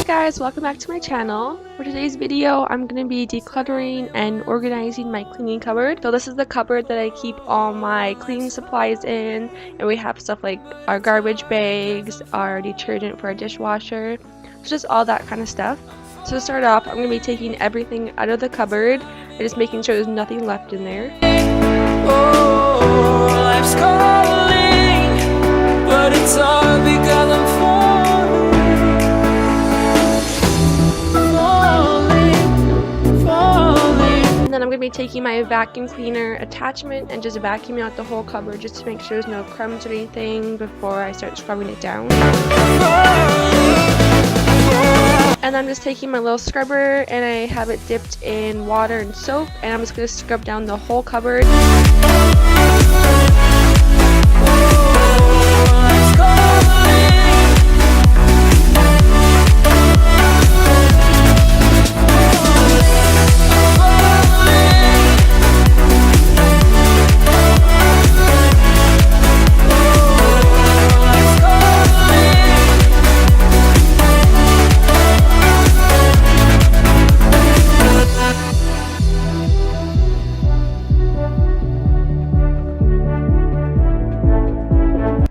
Hey guys, welcome back to my channel. For today's video, I'm going to be decluttering and organizing my cleaning cupboard. So this is the cupboard that I keep all my cleaning supplies in, and we have stuff like our garbage bags, our detergent for our dishwasher, so just all that kind of stuff. So to start off, I'm going to be taking everything out of the cupboard and just making sure there's nothing left in there. Oh, life's calling, but it's all because I'm falling. And then I'm going to be taking my vacuum cleaner attachment and just vacuuming out the whole cupboard just to make sure there's no crumbs or anything before I start scrubbing it down. And I'm just taking my little scrubber and I have it dipped in water and soap, and I'm just going to scrub down the whole cupboard.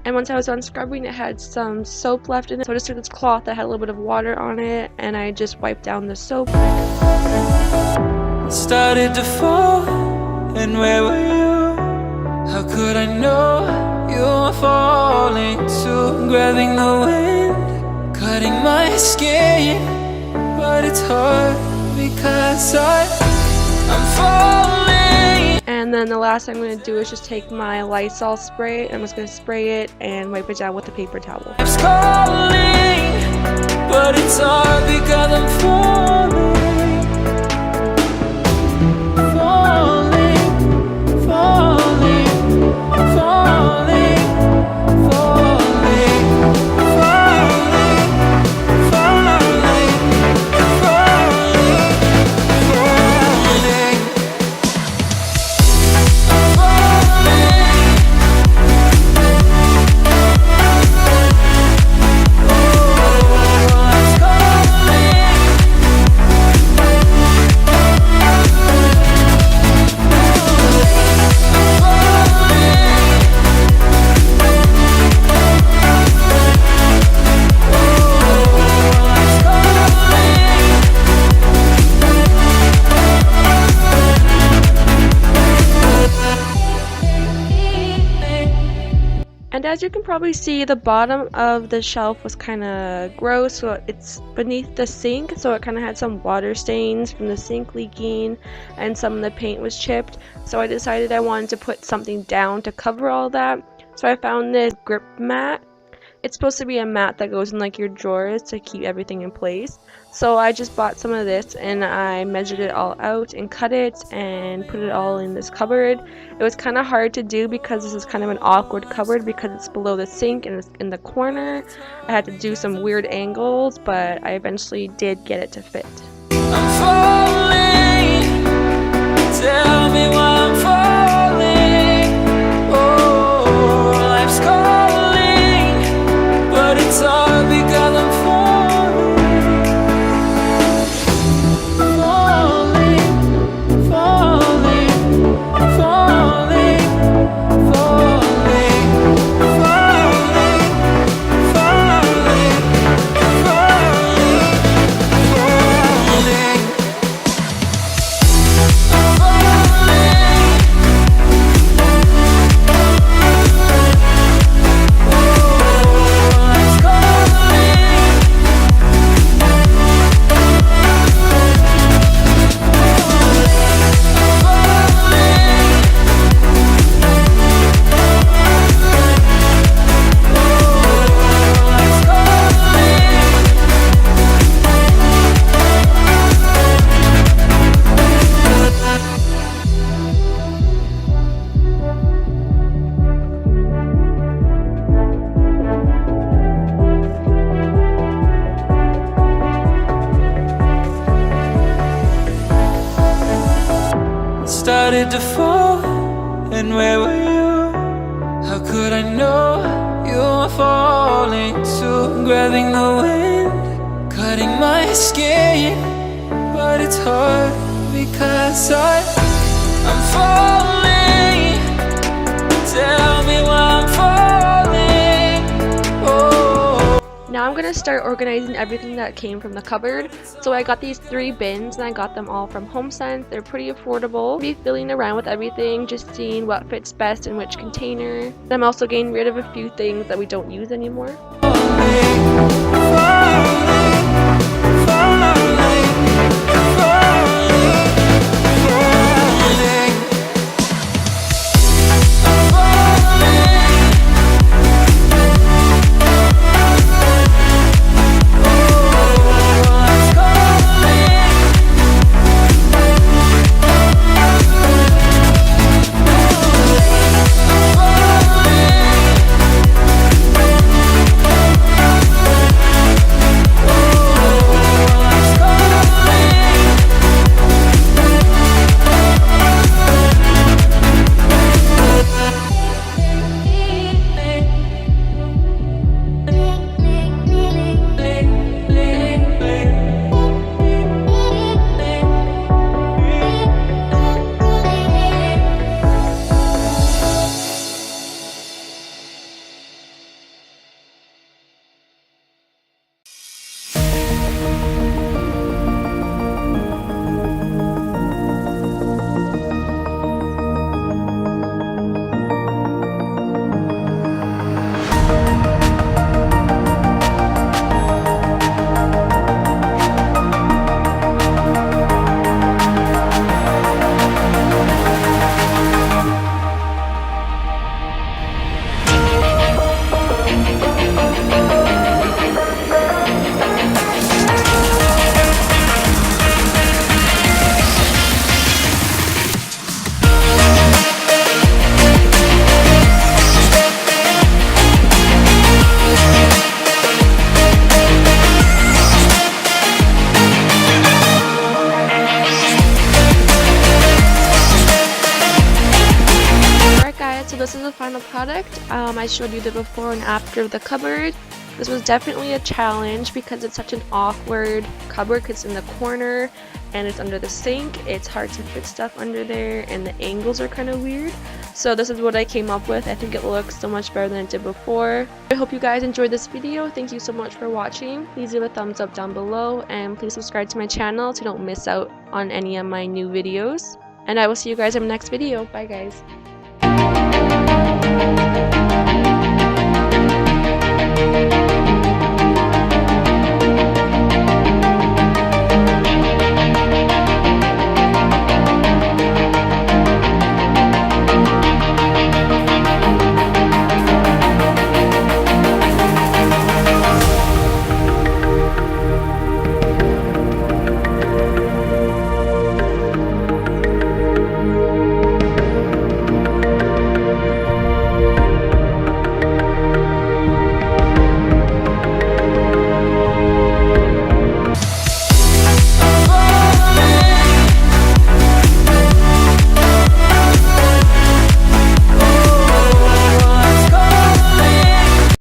And once I was done scrubbing, it had some soap left in it, so I just took this cloth that had a little bit of water on it and I just wiped down the soap. Started to fall, and where were you? How could I know you were falling too? Grabbing the wind, cutting my skin, but it's hard because I'm falling. And then the last thing I'm going to do is just take my Lysol spray, and I'm just going to spray it and wipe it down with a paper towel. Life's calling, but it's hard because I'm falling. And as you can probably see, the bottom of the shelf was kind of gross, so it's beneath the sink, so it kind of had some water stains from the sink leaking, and some of the paint was chipped. So I decided I wanted to put something down to cover all that. So I found this grip mat. It's supposed to be a mat that goes in like your drawers to keep everything in place. So I just bought some of this and I measured it all out and cut it and put it all in this cupboard. It was kind of hard to do because this is kind of an awkward cupboard because it's below the sink and it's in the corner. I had to do some weird angles, but I eventually did get it to fit. I'm falling. Tell me why I'm falling. Oh, life's calling, but it's all because I'm falling. Started to fall, and where were you? How could I know you were falling too? Grabbing the wind, cutting my skin, but it's hard because I'm falling. Tell me why I'm falling. Oh. Now I'm gonna start organizing everything that came from the cupboard. So I got these 3 bins and I got them all from HomeSense. They're pretty affordable. I'll be filling around with everything, just seeing what fits best in which container. I'm also getting rid of a few things that we don't use anymore. So this is the final product. I showed you the before and after of the cupboard. This was definitely a challenge because it's such an awkward cupboard because it's in the corner and it's under the sink. It's hard to fit stuff under there and the angles are kind of weird. So this is what I came up with. I think it looks so much better than it did before. I hope you guys enjoyed this video. Thank you so much for watching. Please leave a thumbs up down below and please subscribe to my channel so you don't miss out on any of my new videos. And I will see you guys in my next video. Bye guys.